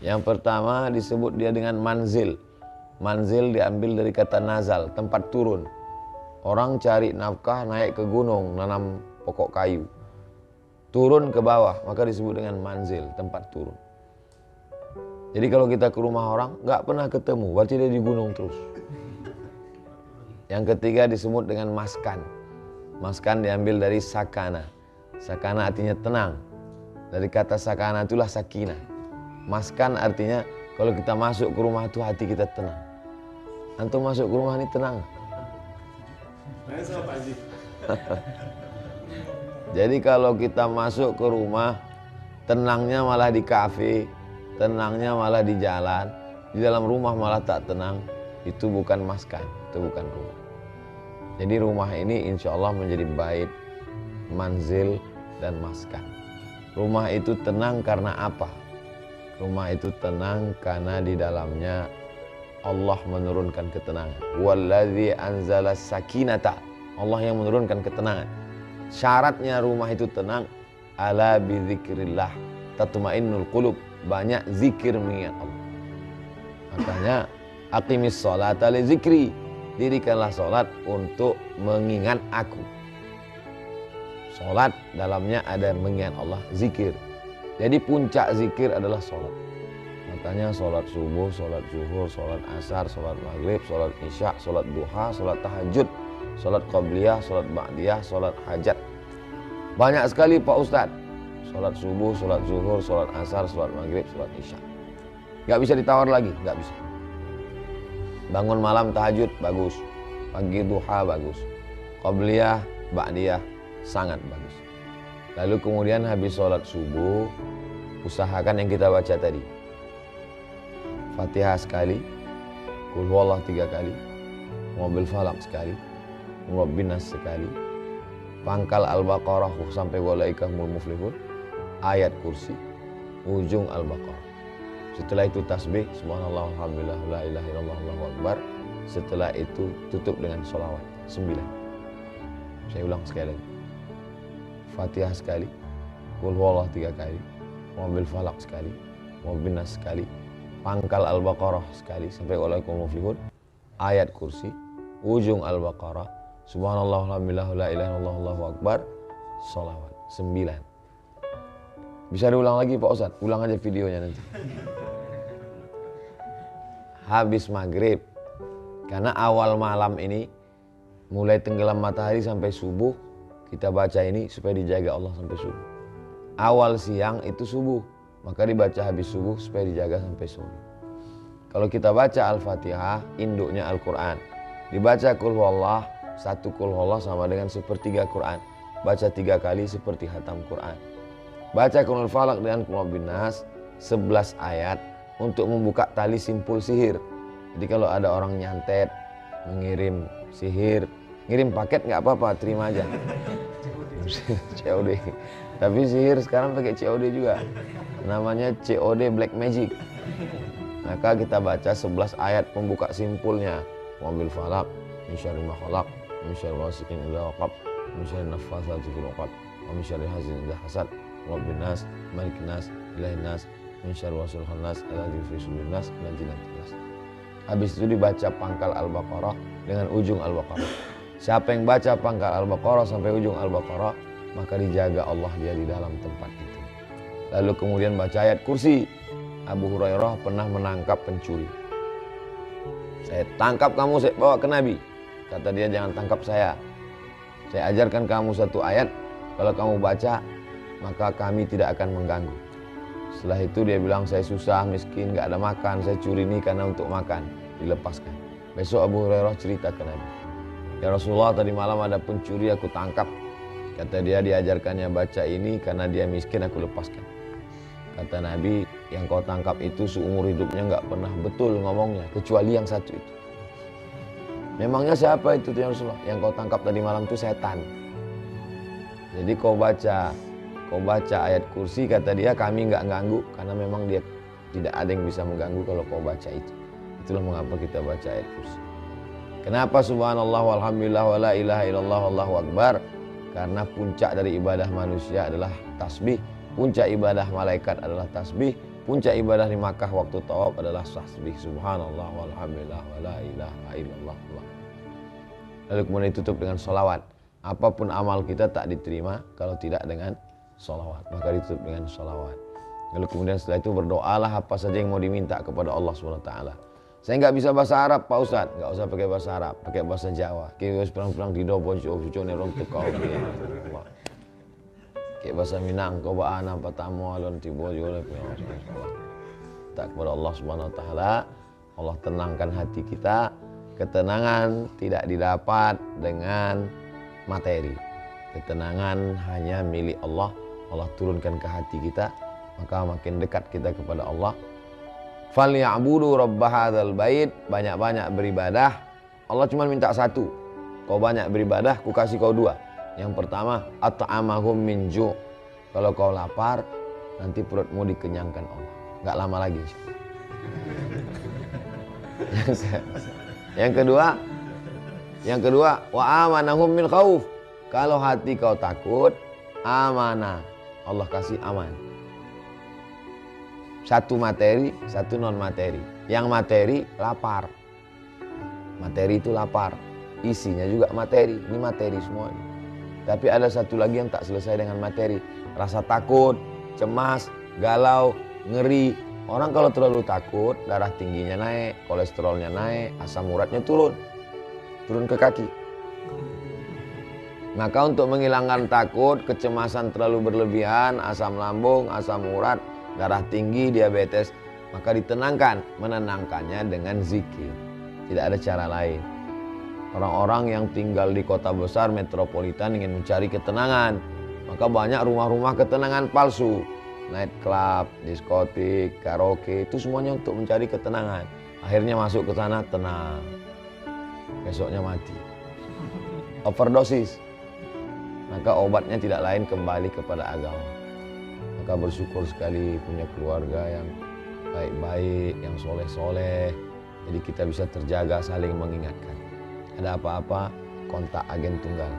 Yang pertama disebut dia dengan manzil. Manzil diambil dari kata nazal, tempat turun. Orang cari nafkah naik ke gunung, nanam pokok kayu. Turun ke bawah, maka disebut dengan manzil, tempat turun. Jadi kalau kita ke rumah orang, nggak pernah ketemu, berarti dia di gunung terus. Yang ketiga disebut dengan maskan. Maskan diambil dari sakana. Sakana artinya tenang. Dari kata sakana itulah sakinah. Maskan artinya kalau kita masuk ke rumah itu hati kita tenang. Antum masuk ke rumah ini tenang. Jadi kalau kita masuk ke rumah, tenangnya malah di kafe, tenangnya malah di jalan, di dalam rumah malah tak tenang, itu bukan maskan, itu bukan rumah. Jadi rumah ini insya Allah menjadi bait, manzil, dan maskan. Rumah itu tenang karena apa? Rumah itu tenang karena di dalamnya Allah menurunkan ketenangan. Walladzi anzala sakinata. Allah yang menurunkan ketenangan. Syaratnya rumah itu tenang. Ala bizikrillah tatmainnul qulub. Banyak zikir mengingat Allah. Makanya aqimis sholata li zikri. Dirikanlah sholat untuk mengingat aku. Sholat dalamnya ada mengingat Allah, zikir. Jadi puncak zikir adalah sholat. Makanya sholat subuh, sholat zuhur, sholat asar, sholat maghrib, sholat isya, sholat duha, sholat tahajud, sholat qabliyah, sholat ba'diyah, sholat hajat. Banyak sekali Pak Ustadz. Sholat subuh, sholat zuhur, sholat asar, sholat maghrib, sholat isya. Gak bisa ditawar lagi, gak bisa. Bangun malam tahajud, bagus. Pagi duha, bagus. Qabliyah, ba'diyah, sangat bagus. Lalu kemudian habis sholat subuh, usahakan yang kita baca tadi. Fatihah sekali, Qul huwallah 3 kali, Mobil Falak sekali, Murabbinas sekali, pangkal Al-Baqarah sampai walaikahumul muflihun, ayat kursi, ujung Al-Baqarah. Setelah itu tasbih, subhanallah, alhamdulillah, la ilaha illallah, Allahu akbar. Setelah itu tutup dengan sholawat 9. Saya ulang sekali lagi. Fatihah sekali, Qul huwallah 3 kali, Mobil Falak sekali, Murabbinas sekali, pangkal Al-Baqarah sekali sampai walaikahumul muflihun, ayat kursi, ujung Al-Baqarah, subhanallah, alhamdulillah, la ilaha illallah, Allahu akbar, sholawat 9. Bisa diulang lagi Pak Ustadz? Ulang aja videonya nanti. Habis maghrib, karena awal malam ini mulai tenggelam matahari sampai subuh, kita baca ini supaya dijaga Allah sampai subuh. Awal siang itu subuh, maka dibaca habis subuh supaya dijaga sampai sore. Kalau kita baca Al-Fatihah, induknya Al-Quran. Dibaca Qul huwallah, 1 Qul huwallah sama dengan 1/3 Quran. Baca 3 kali seperti khatam Quran. Baca Qul Falak dengan Qul Binas 11 ayat untuk membuka tali simpul sihir. Jadi kalau ada orang nyantet, mengirim sihir, ngirim paket nggak apa-apa, terima aja. COD. Tapi sihir sekarang pakai COD juga. Namanya COD Black Magic. Maka kita baca 11 ayat pembuka simpulnya. Mobil Falak, min syarri ma khalaq, min syarri ghasiqin idza waqab, min syarri naffatsati fil 'uqad, wa min syarri hasidin idza hasad, rabbin nas, malikin nas, ilahin nas, min syarri wasil khannas, alladzi fi sudurin nas, min jinnatin nas. Habis itu dibaca pangkal Al-Baqarah dengan ujung Al-Baqarah. Siapa yang baca pangkal Al-Baqarah sampai ujung Al-Baqarah, maka dijaga Allah dia di dalam tempat itu. Lalu kemudian baca ayat kursi. Abu Hurairah pernah menangkap pencuri. Saya tangkap kamu, saya bawa ke Nabi. Kata dia, jangan tangkap saya. Saya ajarkan kamu 1 ayat. Kalau kamu baca, maka kami tidak akan mengganggu. Setelah itu dia bilang, saya susah, miskin, gak ada makan. Saya curi ini karena untuk makan. Dilepaskan. Besok Abu Hurairah cerita ke Nabi. Ya Rasulullah, tadi malam ada pencuri, aku tangkap. Kata dia, diajarkannya baca ini karena dia miskin, aku lepaskan. Kata Nabi, yang kau tangkap itu seumur hidupnya nggak pernah betul ngomongnya, kecuali yang satu itu. Memangnya siapa itu ya Rasulullah? Yang kau tangkap tadi malam itu setan. Jadi kau baca ayat kursi, kata dia, kami nggak ganggu karena memang dia tidak ada yang bisa mengganggu kalau kau baca itu. Itulah mengapa kita baca ayat kursi. Kenapa subhanallah walhamdulillah wa la ilaha illallah wallahu akbar? Karena puncak dari ibadah manusia adalah tasbih. Puncak ibadah malaikat adalah tasbih, Puncak ibadah di Makkah waktu tawaf adalah tasbih subhanallah walhamdulillah wala ilaha illallah. Lalu kemudian ditutup dengan sholawat. Apapun amal kita tak diterima kalau tidak dengan sholawat, maka ditutup dengan sholawat. Lalu kemudian setelah itu berdoalah apa saja yang mau diminta kepada Allah SWT. Saya nggak bisa bahasa Arab Pak Ustadz, nggak usah pakai bahasa Arab, pakai bahasa Jawa. Kayak pelang-pelang di dobo cucu nerong tukau. Kayak bahasa Minang, kau baana patamu alon tibo jole. Tak kepada Allah SWT. Allah tenangkan hati kita. Ketenangan tidak didapat dengan materi. Ketenangan hanya milik Allah. Allah turunkan ke hati kita, maka makin dekat kita kepada Allah. Falya'budu rabb hadzal bait, banyak-banyak beribadah. Allah cuma minta satu. Kau banyak beribadah, ku kasih kau dua. Yang pertama, at'amahum min ju'. Kalau kau lapar, nanti perutmu dikenyangkan Allah. Enggak lama lagi. Yang kedua, wa amanahum min khauf. Kalau hati kau takut, amanah. Allah kasih aman. Satu materi, satu non materi. Yang materi lapar. Materi itu lapar. Isinya juga materi. Ini materi semuanya. Tapi ada satu lagi yang tak selesai dengan materi. Rasa takut, cemas, galau, ngeri. Orang kalau terlalu takut, darah tingginya naik, kolesterolnya naik, asam uratnya turun ke kaki. Maka untuk menghilangkan takut, kecemasan terlalu berlebihan, asam lambung, asam urat, darah tinggi, diabetes, maka ditenangkan, menenangkannya dengan zikir. Tidak ada cara lain. Orang-orang yang tinggal di kota besar metropolitan ingin mencari ketenangan, maka banyak rumah-rumah ketenangan palsu. Night club, diskotik, karaoke, itu semuanya untuk mencari ketenangan. Akhirnya masuk ke sana tenang, besoknya mati, overdosis. Maka obatnya tidak lain kembali kepada agama. Maka bersyukur sekali punya keluarga yang baik-baik, yang soleh-soleh. Jadi kita bisa terjaga, saling mengingatkan. Ada apa-apa, kontak agen tunggal.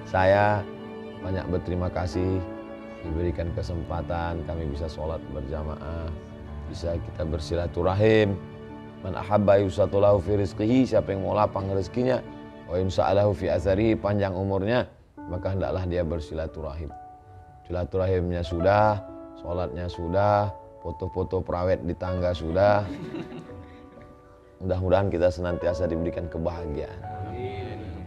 Saya banyak berterima kasih diberikan kesempatan kami bisa sholat berjamaah, bisa kita bersilaturahim. Man ahabba yusatulahu fi rizqihi, siapa yang mau lapang rezekinya, wa insa'alahu fi atharihi, panjang umurnya, maka hendaklah dia bersilaturahim. Silaturahimnya sudah, sholatnya sudah, foto-foto prawet di tangga sudah. Mudah-mudahan kita senantiasa diberikan kebahagiaan.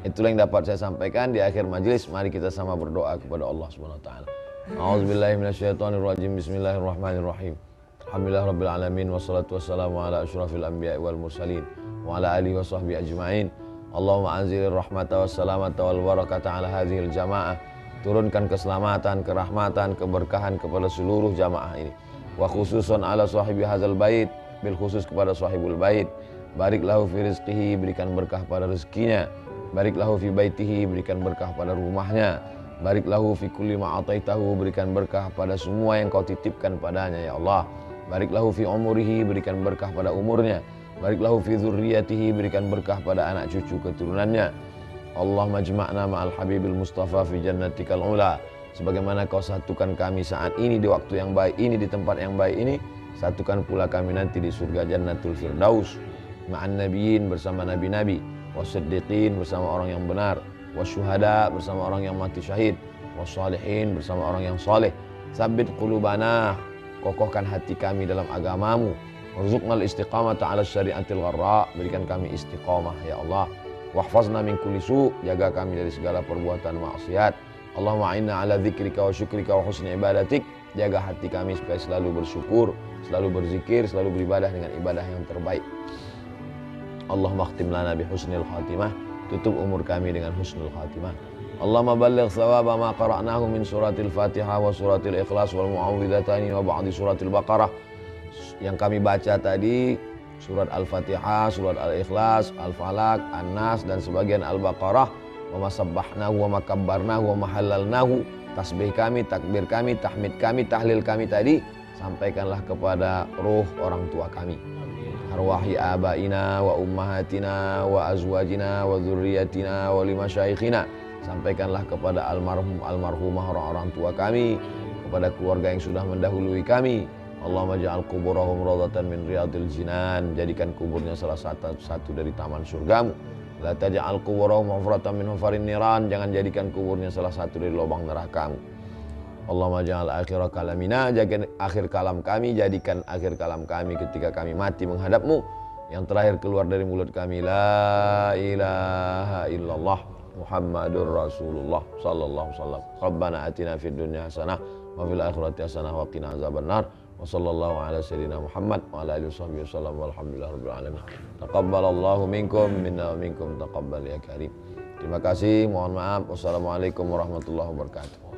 Itulah yang dapat saya sampaikan di akhir majelis. Mari kita sama berdoa kepada Allah Subhanahu wa taala. A'udzubillahi minasyaitonirrajim. Bismillahirrahmanirrahim. Alhamdulillahirabbil alamin wassalatu wassalamu ala asyrafil anbiya'i wal mursalin wa ala alihi washabbihi ajmain. Allahumma anzilir rahmata wassalamata wal barakata ala hadhil jamaah. Turunkan keselamatan, kerahmatan, keberkahan kepada seluruh jamaah ini. Wa khususan ala sahibi hadzal bait, bil khusus kepada sahibul bait. Barik lahu fi rizqihi, berikan berkah pada rezekinya. Barik lahu fi baitihi, berikan berkah pada rumahnya. Barik lahu fi kulli ma ataitahu, berikan berkah pada semua yang kau titipkan padanya ya Allah. Barik lahu fi umurihi, berikan berkah pada umurnya. Barik lahu fi dzurriyyatihi, berikan berkah pada anak cucu keturunannya. Allahumma jama'na ma'al habibil mustafa fi jannatikal ula. Sebagaimana kau satukan kami saat ini di waktu yang baik ini, di tempat yang baik ini, satukan pula kami nanti di surga Jannatul Firdaus. Ma'an nabiyyin, bersama nabi-nabi, wasiddiqin, bersama orang yang benar, wasyuhada, bersama orang yang mati syahid, wassalihin, bersama orang yang saleh. Sabbit qulubana, kokohkan hati kami dalam agamamu. Warzuqnal istiqamata ala syariatil gharra, berikan kami istiqamah ya Allah. Wahfazna min kulli su', jaga kami dari segala perbuatan maksiat. Allahumma a'inna ala dzikrika wa syukrika wa husni ibadatik, jaga hati kami supaya selalu bersyukur, selalu berzikir, selalu beribadah dengan ibadah yang terbaik. Allahumma khtim lana bi husnil khatimah, tutup umur kami dengan husnul khatimah. Allahumma balligh thawaba ma qara'nahu min suratil Fatihah wa suratil Ikhlas wal Mu'awwidhatani wa ba'di suratil Baqarah. Yang kami baca tadi surat Al-Fatihah, surat Al-Ikhlas, Al-Falaq, An-Nas dan sebagian Al-Baqarah. Wa masabbahnahu wa makabbarnahu wa mahallalnahu. Tasbih kami, takbir kami, tahmid kami, tahlil kami tadi sampaikanlah kepada ruh orang tua kami. Arwahi abaina wa ummahatina wa azwajina wa dzurriyyatina wa limasyayikhina. Sampaikanlah kepada almarhumah orang-orang tua kami, kepada keluarga yang sudah mendahului kami. Allahumma ja'al kuburahum rawdatan min riyadil jinan. Jadikan kuburnya salah satu dari taman surgamu. La taj'al kuburahum hufratan min hufarin niran. Jangan jadikan kuburnya salah satu dari lubang nerakamu. Allahumma ja'al akhir kalamina, jadikan akhir kalam kami, jadikan akhir kalam kami ketika kami mati menghadapmu, yang terakhir keluar dari mulut kami, la ilaha illallah Muhammadur Rasulullah sallallahu alaihi wasallam. Rabbana atina fid dunya hasanah wa fil akhirati hasanah wa qina azabannar. Wa sallallahu ala sayyidina Muhammad wa ala alihi wasallam walhamdulillahirabbil alamin. Taqabbalallahu minkum minna wa minkum taqabbal ya karim. Terima kasih, mohon maaf. Wassalamualaikum warahmatullahi wabarakatuh.